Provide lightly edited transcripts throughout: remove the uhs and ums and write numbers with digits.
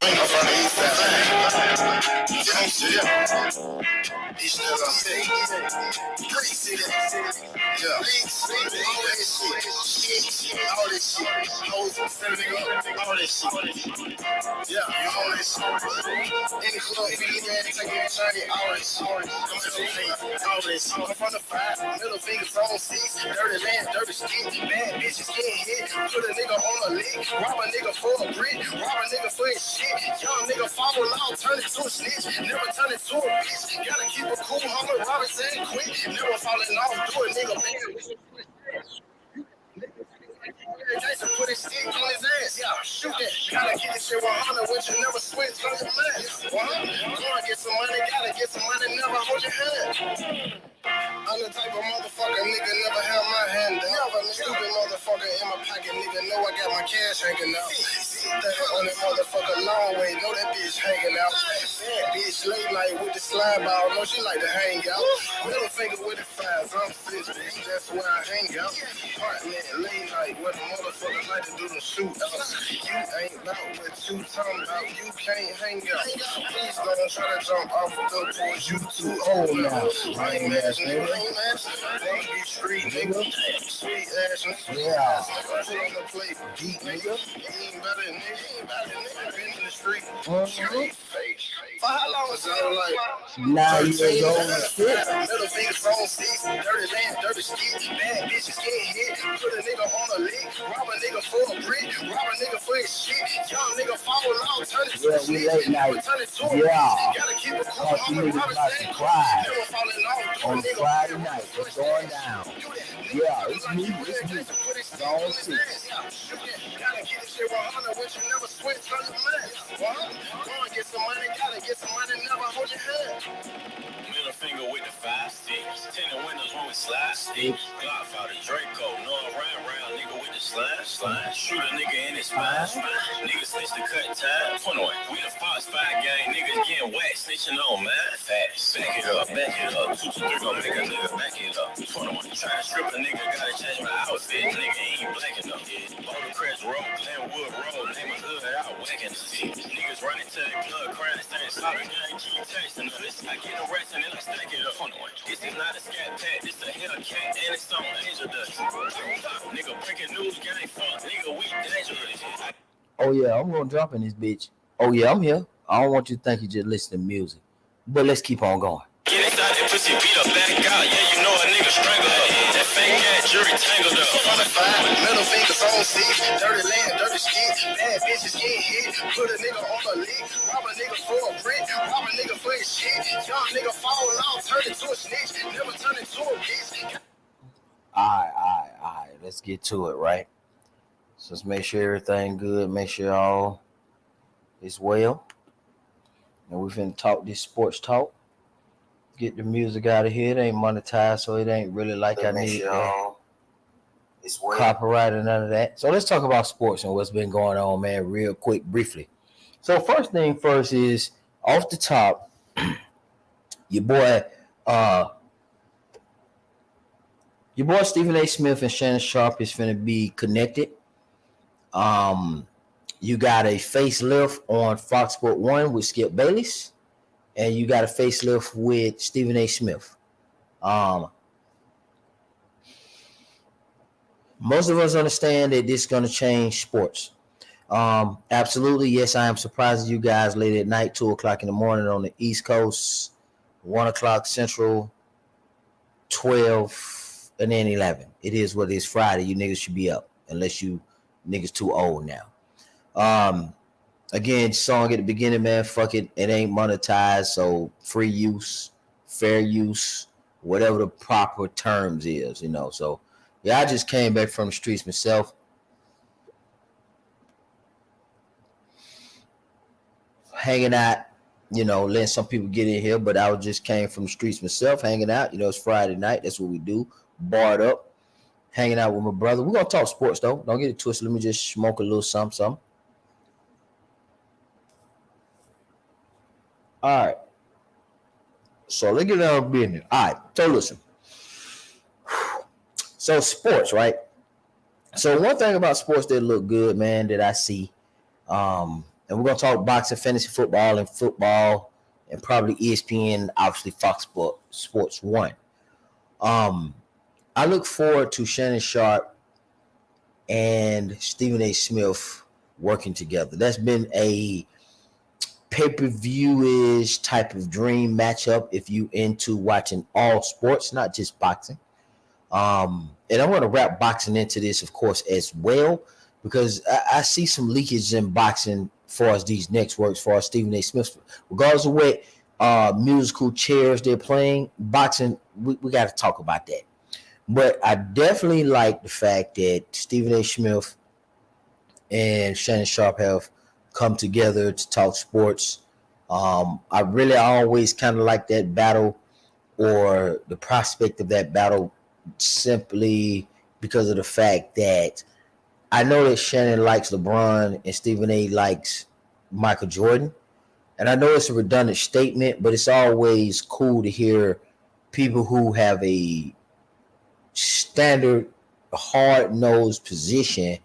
I'm from the east side. East Atlanta. Pretty city. Yeah. All that shit. All this shit. Hoes, send a nigga up. All that shit. Yeah, all that shit. In the club, if you get take a shiny, all that shit. Come to the face, all that shit. I'm from the 5, middle fingers on 6. Dirty land, dirty skin. Bad bitches getting hit. Put a nigga on a lick. Rob a nigga for a brick. Rob a nigga for his shit. Young nigga follow loud, turn it to a snitch. Never turn it to a bitch. Gotta keep it cool, homie. Robinson quick. Never falling off, do a nigga bad. Jason put his stick on his ass. Yeah, shoot that. Gotta get this shit 100 with you. Never switch on your mask. Go and get some money. Gotta get some money. Never hold your hand. I'm the type of motherfucker, nigga, never have my hand down. Never, stupid motherfucker in my pocket, nigga, know I got my cash hanging out. The hell on that motherfucker, long way, know that bitch hanging out. That bitch late night with the slide ball, know she like to hang out. Middle finger with the fries, I'm 6, bitch, that's where I hang out. Heartland, late night, where the motherfucker like to do the shoot out. You ain't about what you talking about, you can't hang out. Please don't try to jump off the board, you too old now. I ain't mad, nigga. Wanna be street, nigga. Sweet ass, nigga. Yeah. Put on the plate, beat, nigga. Ain't better, nigga. Been in the street. Straight face. For how long was I like? 9 years old. Middle fingers on 6. Dirty land, dirty skit. Bad bitches getting hit. Put a nigga on a lick. Rob a nigga for a brick. Rob a nigga for his shit. Young nigga follow loud. Turn it to a snitch. Turn it to a bitch. Gotta keep it cool. I'm a Robinson. Never falling off. On Friday night, it's going down. Yeah, it's me. Zone6. Gotta get this shit 100 with you. Never switch on your mask. Go and get some money. Gotta get some money. Never hold your hand. Middle finger with the 5 sticks. Tinted windows when we slide stick. Godfather Draco. No round nigga with the slide. Shoot a nigga in his spine. Niggas snitch to cut time. 21. We the Fox 5 gang. Niggas getting whacked. Snitching on man. Fast. Back it up. 2 to 3 gon' make a nigga back it up. 21. Try to strip a nigga. Gotta change my outfit. Nigga ain't black enough. Boulder Crest Road. Glenwood Road. Name a hood out whacking the seat. Niggas running to the club. Crying and saying sorry. Gang keep texting us. I get arrested and I stack it up. 21. This is not a scat pack. This a Hellcat and it's on angel dust. Nigga breaking news. Gang fuck. Nigga we dangerous. Oh yeah, I'm gonna drop in this bitch. Oh yeah, I'm here. I don't want you to think you just listen to music. But let's keep on going. Get inside that pussy, beat up, back out. Yeah, you know a nigga strangle up. That fake ass jury tangled up. On the 5, middle fingers on 6. Dirty land, dirty skit. Bad bitches getting hit. Put a nigga on a lick. Rob a nigga for a brick. Rob a nigga for his shit. Young nigga fall out, turn it to a snitch. Never turn it to a bitch. Alright. Let's get to it, right? So let's make sure everything good. Make sure all is well. And we finna talk this sports talk. Get the music out of here. It ain't monetized, so it ain't really like I need copyright or none of that. So let's talk about sports and what's been going on, man, real quick, briefly. So first thing first is off the top, your boy Stephen A. Smith and Shannon Sharp is finna be connected. You got a facelift on Fox Sport 1 with Skip Bayless. And you got a facelift with Stephen A. Smith. Most of us understand that this is going to change sports. Absolutely, yes, I am surprised you guys late at night, 2 o'clock in the morning on the East Coast, 1 o'clock Central, 12, and then 11. It is what it is. Friday. You niggas should be up, unless you niggas too old now. Again, song at the beginning, man, fuck it. It ain't monetized, so free use, fair use, whatever the proper terms is, you know. So, yeah, I just came back from the streets myself. Hanging out, you know, letting some people get in here, but I just came from the streets myself, hanging out. You know, it's Friday night. That's what we do. Barred up, hanging out with my brother. We're going to talk sports, though. Don't get it twisted. Let me just smoke a little something. All right. So let's get down to business. All right. So listen. So sports, right? So one thing about sports that look good, man, that I see, And we're gonna talk boxing, fantasy football, and probably ESPN, obviously Fox Sports 1. I look forward to Shannon Sharp and Stephen A. Smith working together. That's been a pay-per-view-ish type of dream matchup if you into watching all sports, not just boxing. And I want to wrap boxing into this, of course, as well, because I see some leakage in boxing for as these next works for Stephen A. Smith. Regardless of what musical chairs they're playing, boxing, we got to talk about that. But I definitely like the fact that Stephen A. Smith and Shannon Sharp have come together to talk sports. I really always kind of like that battle or the prospect of that battle simply because of the fact that I know that Shannon likes LeBron and Stephen A. likes Michael Jordan. And I know it's a redundant statement, but it's always cool to hear people who have a standard, hard-nosed position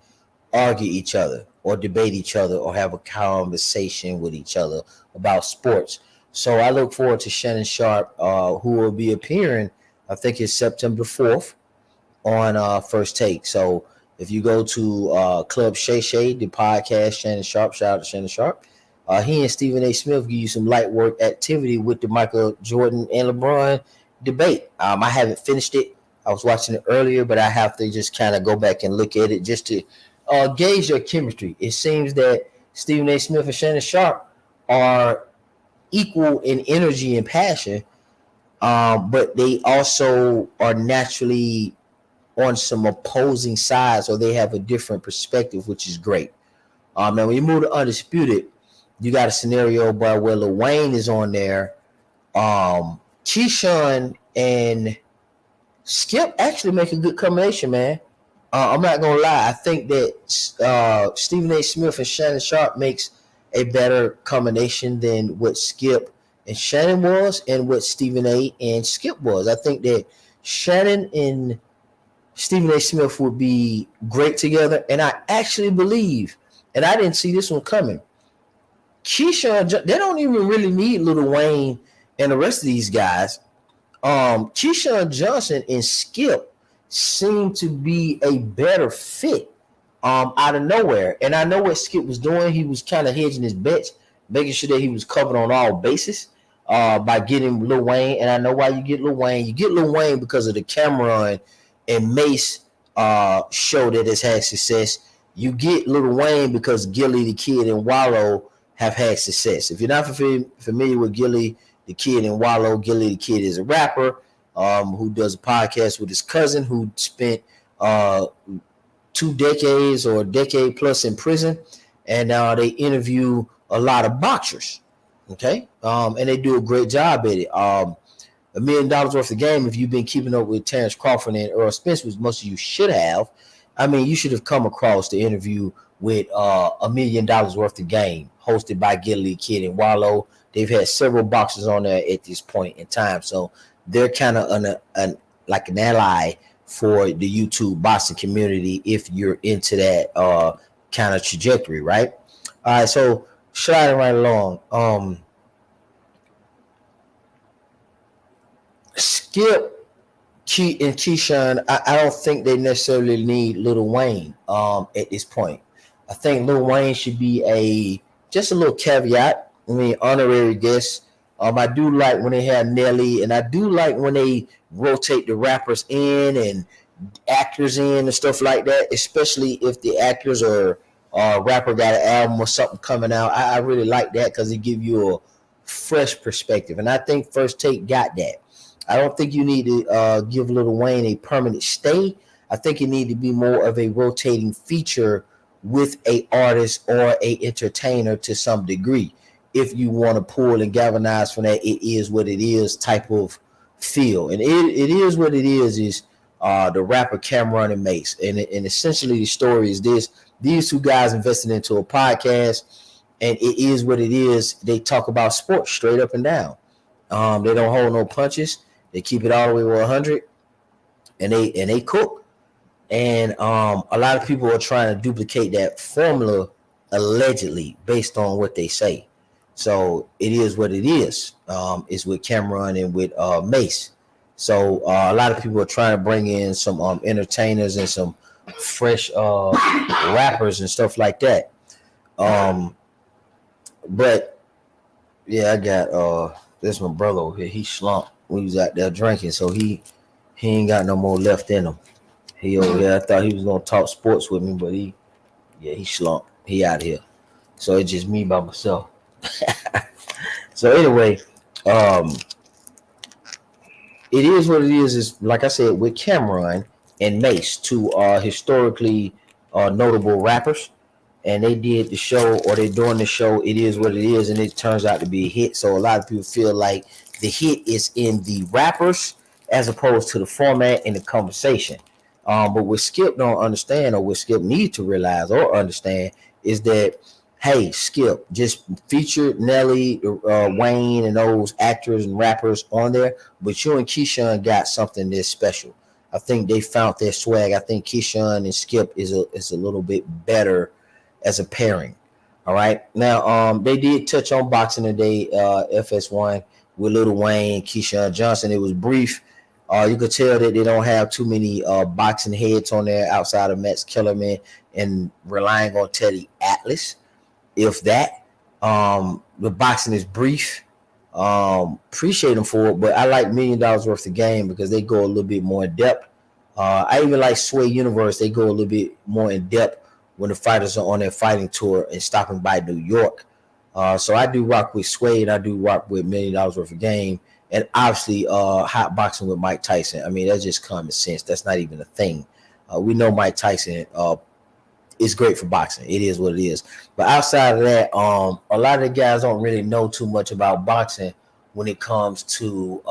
argue each other or debate each other or have a conversation with each other about sports. So I look forward to Shannon Sharp, who will be appearing, I think it's September 4th on First Take. So if you go to Club Shay Shay, the podcast, Shannon Sharp, shout out to Shannon Sharp. He and Stephen A. Smith give you some light work activity with the Michael Jordan and LeBron debate. I haven't finished it. I was watching it earlier, but I have to just kind of go back and look at it just to gauge their chemistry. It seems that Stephen A. Smith and Shannon Sharp are equal in energy and passion, but they also are naturally on some opposing sides, or they have a different perspective, which is great. Now, when you move to Undisputed, you got a scenario where Lil Wayne is on there. Keyshawn and Skip actually make a good combination, man. I'm not gonna lie. I think that Stephen A. Smith and Shannon Sharp makes a better combination than what Skip and Shannon was and what Stephen A. and Skip was. I think that Shannon and Stephen A. Smith would be great together, and I actually believe, and I didn't see this one coming, Keyshawn, they don't even really need Lil Wayne and the rest of these guys. Keyshawn Johnson and Skip seem to be a better fit out of nowhere. And I know what Skip was doing. He was kind of hedging his bets, making sure that he was covered on all bases by getting Lil Wayne. And I know why you get Lil Wayne. You get Lil Wayne because of the Cameron and Mace show that has had success. You get Lil Wayne because Gilly the Kid and Wallow have had success. If you're not familiar with Gilly the Kid and Wallow, Gilly the Kid is a rapper who does a podcast with his cousin who spent 2 decades or a decade plus in prison, and they interview a lot of boxers. Okay, and they do a great job at it. $1 million worth of game. If you've been keeping up with Terrence Crawford and Earl Spence, which most of you should have, I mean, you should have come across the interview with $1 million worth of game, hosted by Gilly Kid and Wallow. They've had several boxers on there at this point in time, so they're kind of like an ally for the YouTube boxing community if you're into that kind of trajectory, right? All right, so sliding right along. Skip and Keyshawn, I don't think they necessarily need Lil Wayne at this point. I think Lil Wayne should be just a little caveat. I mean, honorary guest. I do like when they have Nelly, and I do like when they rotate the rappers in and actors in and stuff like that, especially if the actors or rapper got an album or something coming out. I really like that because it gives you a fresh perspective, and I think First Take got that. I don't think you need to give Lil Wayne a permanent stay. I think it need to be more of a rotating feature with a artist or a entertainer to some degree. If you want to pull and galvanize from that, it is what it is type of feel. And it is what it is the rapper Cameron and Mace. And essentially the story is this. These two guys invested into a podcast, and it is what it is. They talk about sports straight up and down. They don't hold no punches. They keep it all the way to 100, and they cook. And a lot of people are trying to duplicate that formula allegedly, based on what they say. So it is what it is. It's with Cameron and with Mace. So a lot of people are trying to bring in some entertainers and some fresh rappers and stuff like that. But yeah, I got this my brother over here. He slumped when he was out there drinking, so he ain't got no more left in him. He over here. I thought he was gonna talk sports with me, but he slumped. He out here. So it's just me by myself. So anyway, um, it is what it is. Is like I said with Cameron and Mace, two historically notable rappers, and they did the show or they're doing the show. It is what it is, and it turns out to be a hit. So a lot of people feel like the hit is in the rappers as opposed to the format and the conversation. But what Skip don't understand, or what Skip needs to realize or understand, is that hey, Skip, just feature Nelly, Wayne, and those actors and rappers on there, but you and Keyshawn got something that's special. I think they found their swag. I think Keyshawn and Skip is a little bit better as a pairing. All right. Now, they did touch on boxing today, FS1 with Lil Wayne, Keyshawn Johnson. It was brief. You could tell that they don't have too many boxing heads on there outside of Max Kellerman and relying on Teddy Atlas. If that, the boxing is brief. Appreciate them for it, but I like $1 million worth of game because they go a little bit more in depth. I even like Sway Universe. They go a little bit more in depth when the fighters are on their fighting tour and stopping by New York. So I do rock with Sway and I do rock with $1 million worth of game. And obviously, hot boxing with Mike Tyson. I mean, that's just common sense. That's not even a thing. We know Mike Tyson is great for boxing. It is what it is. But outside of that, a lot of the guys don't really know too much about boxing when it comes to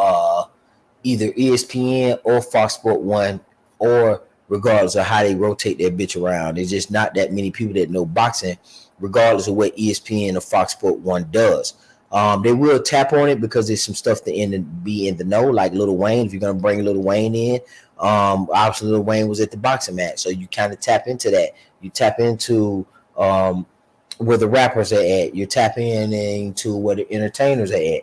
either ESPN or Fox Sport 1, or regardless of how they rotate that bitch around. There's just not that many people that know boxing, regardless of what ESPN or Fox Sport 1 does. They will tap on it because there's some stuff to be in the know, like Lil Wayne. If you're gonna bring Lil Wayne in, obviously Lil Wayne was at the boxing match, so you kind of tap into that. You tap into where the rappers are at. You're tapping into where the entertainers are at.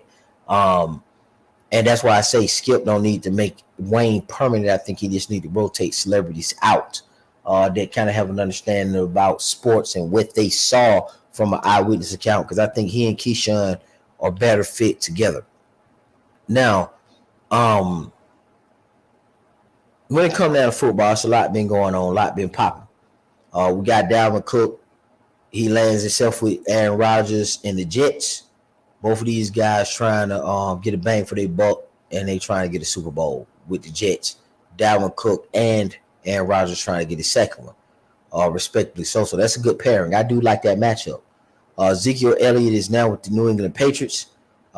And that's why I say Skip don't need to make Wayne permanent. I think he just need to rotate celebrities out that kind of have an understanding about sports and what they saw from an eyewitness account, because I think he and Keyshawn are better fit together. Now, when it comes down to football, it's a lot been going on, a lot been popping. We got Dalvin Cook. He lands himself with Aaron Rodgers and the Jets. Both of these guys trying to get a bang for their buck, and they trying to get a Super Bowl with the Jets. Dalvin Cook and Aaron Rodgers trying to get a second one, respectively. So that's a good pairing. I do like that matchup. Ezekiel Elliott is now with the New England Patriots.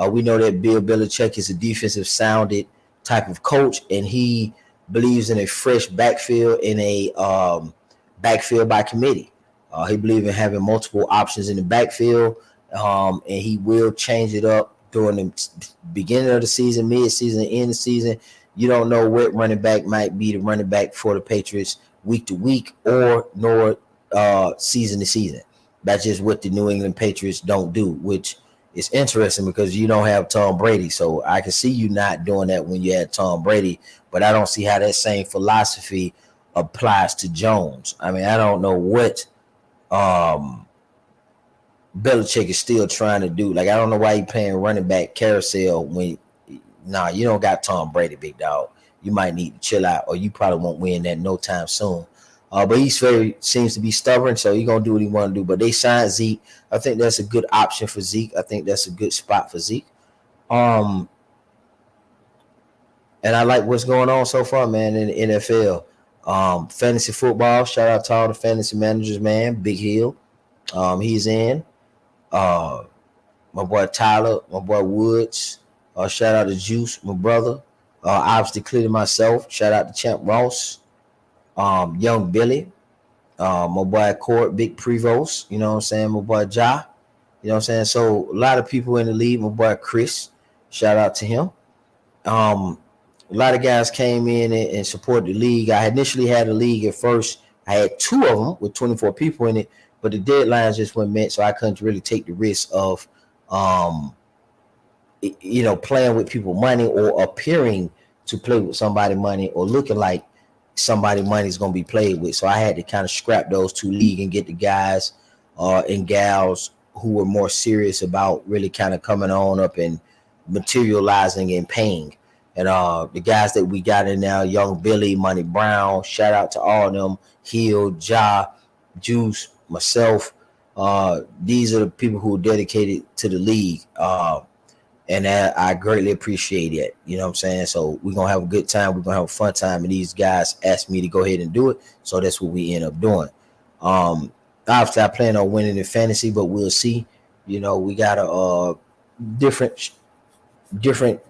We know that Bill Belichick is a defensive sounded type of coach, and he believes in a fresh backfield and a backfield by committee. He believes in having multiple options in the backfield, and he will change it up during the beginning of the season, mid-season, end of the season. You don't know what running back might be the running back for the Patriots week to week or nor season to season. That's just what the New England Patriots don't do, which is interesting because you don't have Tom Brady. So I can see you not doing that when you had Tom Brady, but I don't see how that same philosophy applies to Jones. I mean, I don't know what Belichick is still trying to do. Like, I don't know why he playing running back carousel when you don't got Tom Brady, big dog. You might need to chill out, or you probably won't win that no time soon. But he's seems to be stubborn, so he's gonna do what he want to do. But they signed Zeke. I think that's a good option for Zeke. I think that's a good spot for Zeke. And I like what's going on so far, man, in the NFL. Fantasy football. Shout out to all the fantasy managers, man. Big Hill. He's in. My boy Tyler, my boy Woods. Shout out to Juice, my brother. Obviously, clearly myself. Shout out to Champ Ross. Young Billy, my boy Court, Big Prevost, you know what I'm saying? My boy Ja, you know what I'm saying? So a lot of people in the league, my boy Chris, shout out to him. A lot of guys came in and supported the league. I initially had a league at first. I had 2 of them with 24 people in it. but the deadlines just weren't met, so I couldn't really take the risk of um playing with people money or appearing to play with somebody money or looking like somebody money is going to be played with. So I had to kind of scrap those two leagues and get the guys and gals who were more serious about really kind of coming on up and materializing and paying. And the guys that we got in now, Young Billy, Money Brown, shout out to all of them, Hill, Ja, Juice, myself. These are the people who are dedicated to the league. And I greatly appreciate it. You know what I'm saying? So we're gonna have a good time. We're gonna have a fun time. And these guys asked me to go ahead and do it, so that's what we end up doing. Obviously, I plan on winning in fantasy, but we'll see. We got a different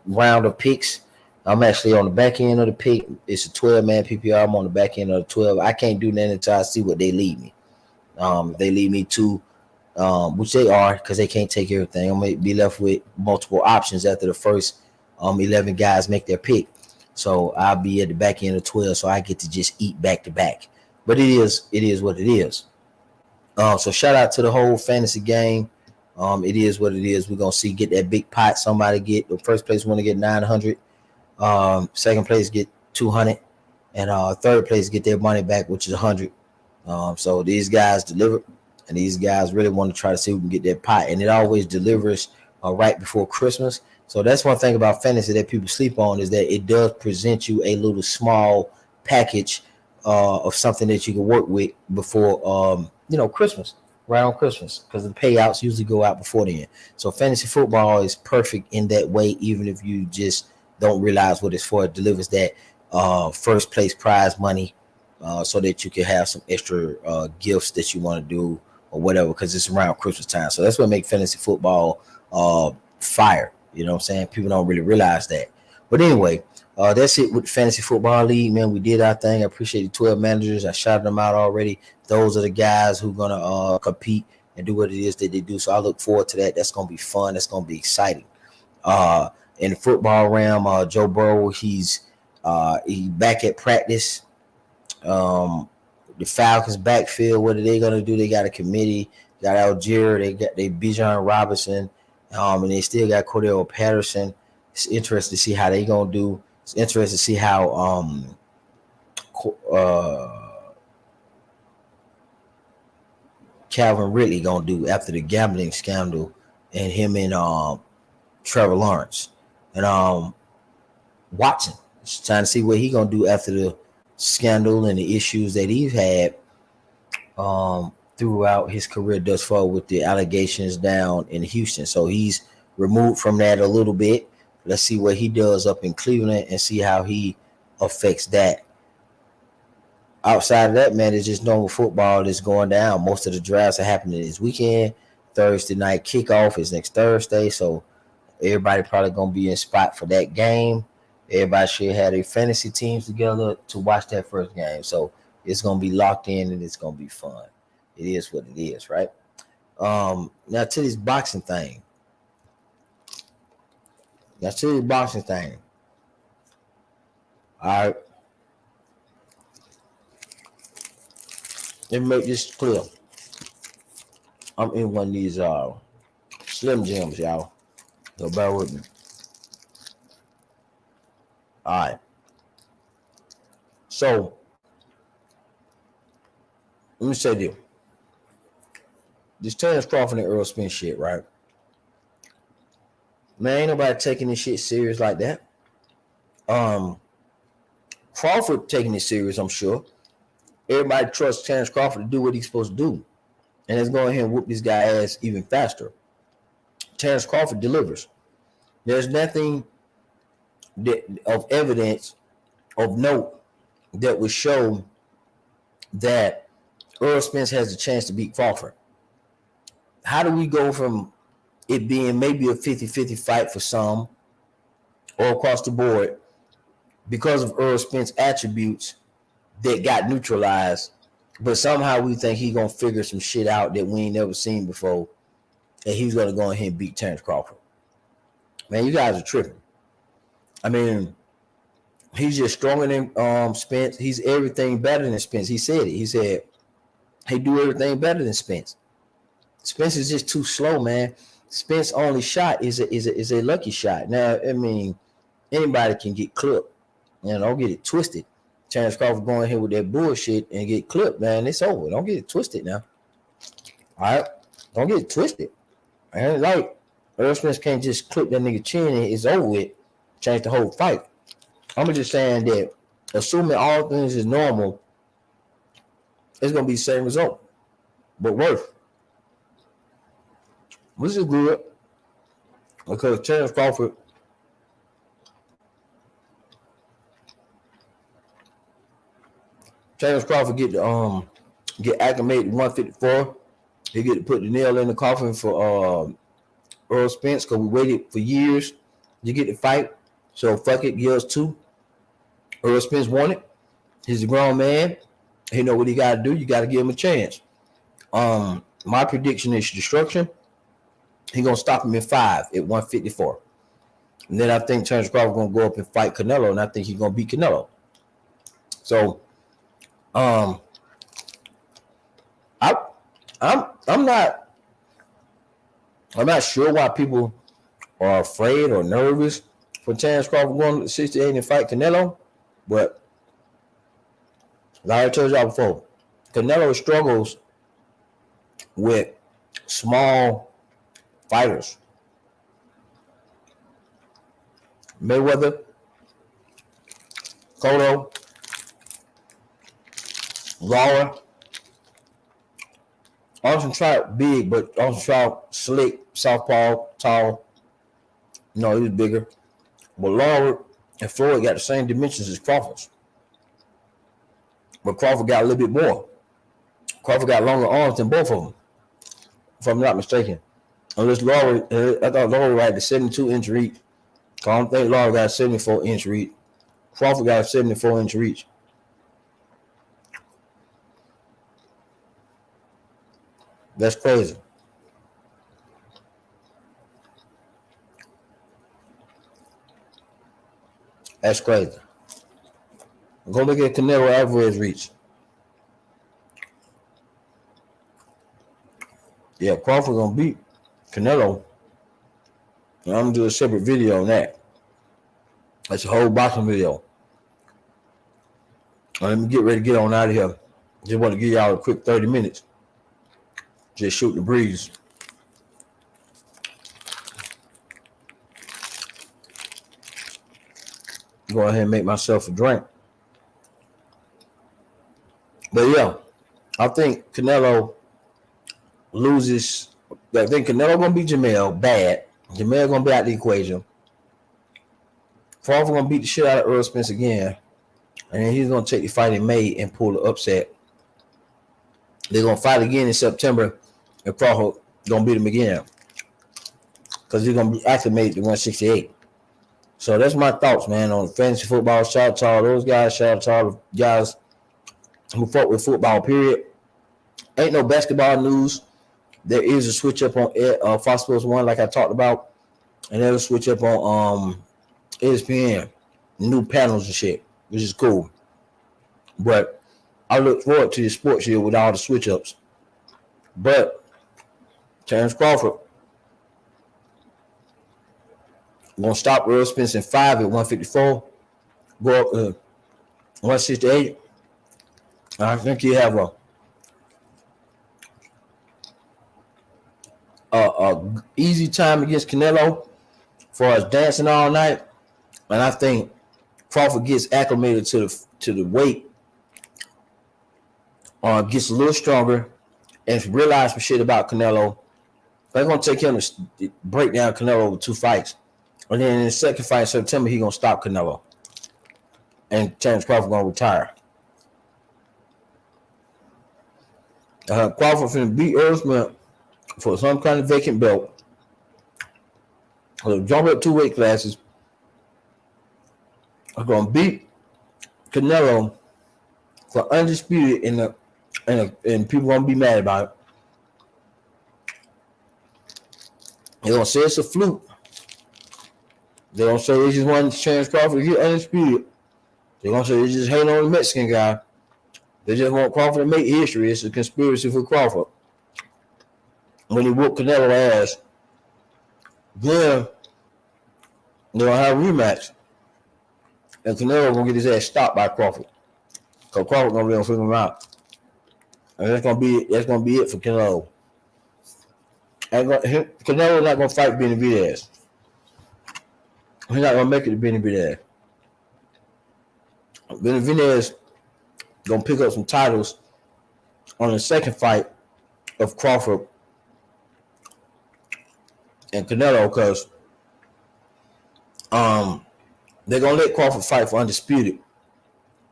round of picks. I'm actually on the back end of the pick. It's a 12-man PPR. I'm on the back end of the 12. I can't do nothing until I see what they lead me. They lead me to which they are, because they can't take everything. I'm gonna be left with multiple options after the first 11 guys make their pick. So I'll be at the back end of 12, so I get to just eat back to back. But it is what it is. So shout out to the whole fantasy game. It is what it is. We're gonna see, get that big pot. Somebody get the first place want to get 900. Second place get 200, and third place get their money back, which is 100. So these guys delivered, and these guys really want to try to see who can get that pot, and it always delivers right before Christmas. So that's one thing about fantasy that people sleep on, is that it does present you a little small package of something that you can work with before Christmas, right on Christmas, because the payouts usually go out before then. So fantasy football is perfect in that way, even if you just don't realize what it's for. It delivers that first place prize money, so that you can have some extra gifts that you want to do or whatever, because it's around Christmas time. So that's what makes fantasy football fire. You know what I'm saying? People don't really realize that. But anyway, that's it with the Fantasy Football League, man. We did our thing. I appreciate the 12 managers. I shouted them out already. Those are the guys who are going to compete and do what it is that they do. So I look forward to that. That's going to be fun. That's going to be exciting. In the football realm, Joe Burrow, he's back at practice. The Falcons backfield, what are they gonna do? They got a committee, got Algier, they Bijan Robinson, and they still got Cordell Patterson. It's interesting to see how they gonna do. It's interesting to see how Calvin Ridley gonna do after the gambling scandal and him and Trevor Lawrence and Watson. Just trying to see what he gonna do after the scandal and the issues that he's had throughout his career thus far with the allegations down in Houston. So he's removed from that a little bit. Let's see what he does up in Cleveland and see how he affects that. Outside of that, man, it's just normal football that's going down. Most of the drafts are happening this weekend. Thursday night kickoff is next Thursday, so everybody probably gonna be in spot for that game. Everybody should have their fantasy teams together to watch that first game. So it's gonna be locked in and it's gonna be fun. It is what it is, right? Now to this boxing thing. All right. Let me make this clear. I'm in one of these Slim Jims, y'all. So bear with me. All right. So let me say this. This Terrence Crawford and Earl Spence shit, right? Man, ain't nobody taking this shit serious like that. Crawford taking it serious, I'm sure. Everybody trusts Terrence Crawford to do what he's supposed to do. And let's go ahead and whoop this guy ass even faster. Terrence Crawford delivers. There's nothing of evidence of note that would show that Earl Spence has a chance to beat Crawford. How do we go from it being maybe a 50-50 fight for some or across the board because of Earl Spence's attributes that got neutralized, but somehow we think he's going to figure some shit out that we ain't never seen before, and he's going to go ahead and beat Terrence Crawford? Man, you guys are tripping. I mean, he's just stronger than Spence. He's everything better than Spence. He said it. He said He do everything better than Spence. Spence is just too slow, man. Spence only shot is a lucky shot. Now, I mean, anybody can get clipped. Don't get it twisted. Terrence Crawford going here with that bullshit and get clipped, man. It's over. Don't get it twisted now. All right? Don't get it twisted. And like, Earl Spence can't just clip that nigga chin and it's over with. Change the whole fight. I'm just saying that assuming all things is normal, it's going to be the same result, but worse. This is good because Terrence Crawford get acclimated to 154. He get to put the nail in the coffin for Earl Spence because we waited for years to get the fight. So fuck it, give us two. Earl Spence won it. He's a grown man. He know what he got to do. You got to give him a chance. My prediction is destruction. He gonna stop him in 5 at 154. And then I think Terrence Crawford gonna go up and fight Canelo, and I think he's gonna beat Canelo. So I'm not sure why people are afraid or nervous for Terrence Crawford going to 68 and fight Canelo, but like I told y'all before, Canelo struggles with small fighters. Mayweather, Cotto, Lawler. Austin Trout big, but Austin Trout slick, southpaw, tall. No, he was bigger. But Lawler and Floyd got the same dimensions as Crawford's. But Crawford got a little bit more. Crawford got longer arms than both of them, if I'm not mistaken. Unless Lawler, I thought Lawler had the 72-inch reach. I don't think Lawler got a 74-inch reach. Crawford got a 74-inch reach. That's crazy. That's crazy. Go look at Canelo Alvarez reach. Yeah, Crawford gonna beat Canelo. And I'm gonna do a separate video on that. That's a whole boxing video. Let me get ready to get on out of here. Just want to give y'all a quick 30 minutes. Just shoot the breeze. Go ahead and make myself a drink. But yeah, I think Canelo loses. I think Canelo gonna beat Jamel bad. Jamel gonna be out the equation. Crawford gonna beat the shit out of Earl Spence again, and then he's gonna take the fight in May and pull the upset. They're gonna fight again in September, and Crawford gonna beat him again because he's gonna be acclimated to 168. So that's my thoughts, man, on fantasy football. Shout out to all those guys. Shout out to all the guys who fought with football, period. Ain't no basketball news. There is a switch up on Fox Sports 1, like I talked about. And there's a switch up on ESPN. New panels and shit, which is cool. But I look forward to the sports year with all the switch ups. But Terrence Crawford gonna stop Earl Spence in 5 at 154. Go up 168. I think he have a easy time against Canelo for us dancing all night, and I think Crawford gets acclimated to the weight, gets a little stronger, and realize some shit about Canelo. They're gonna take him to break down Canelo over 2 fights, and then in the second fight in September, he gonna stop Canelo, and Terrence Crawford gonna retire. Crawford finna beat Earl Spence for some kind of vacant belt. He'll jump up 2 weight classes. I'm gonna beat Canelo for undisputed, and people gonna be mad about it. They're gonna say it's a fluke. They're gonna say they just want Terrence Crawford to get undisputed. They're gonna say they just hate on the Mexican guy. They just want Crawford to make history. It's a conspiracy for Crawford. When he whooped Canelo ass, then they'll have a rematch. And Canelo gonna get his ass stopped by Crawford. Cause Crawford gonna be able to figure him out. And that's gonna be it for Canelo. Canelo's not gonna fight Benavidez. He's not gonna make it to Benavidez. Benavidez gonna pick up some titles on the second fight of Crawford and Canelo, because they're gonna let Crawford fight for undisputed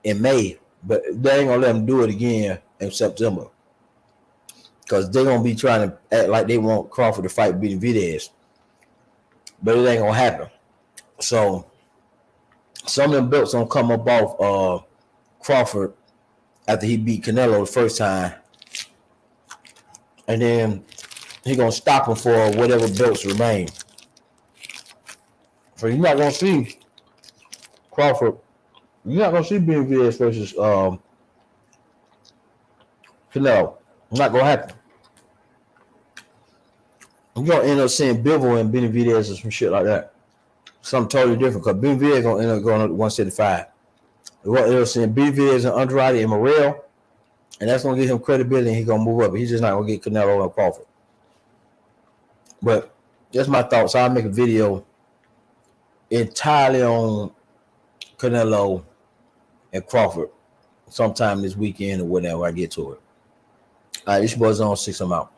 in May, but they ain't gonna let him do it again in September, because they're gonna be trying to act like they want Crawford to fight Benavidez, but it ain't gonna happen. So some of them belts gonna come up off Crawford after he beat Canelo the first time, and then he gonna stop him for whatever belts remain. So you're not gonna see Crawford. You're not gonna see Benavidez versus Canelo. It's not gonna happen. You're gonna end up seeing Bivol and Benavidez or some shit like that. Something totally different, because Benavidez gonna end up going up to 175. We're gonna end up seeing Benavidez and Andrade and Morrell, and that's gonna give him credibility, and he's gonna move up. He's just not gonna get Canelo and Crawford. But that's my thoughts. I'll make a video entirely on Canelo and Crawford sometime this weekend or whenever I get to it. All right, this was on 6. I'm out.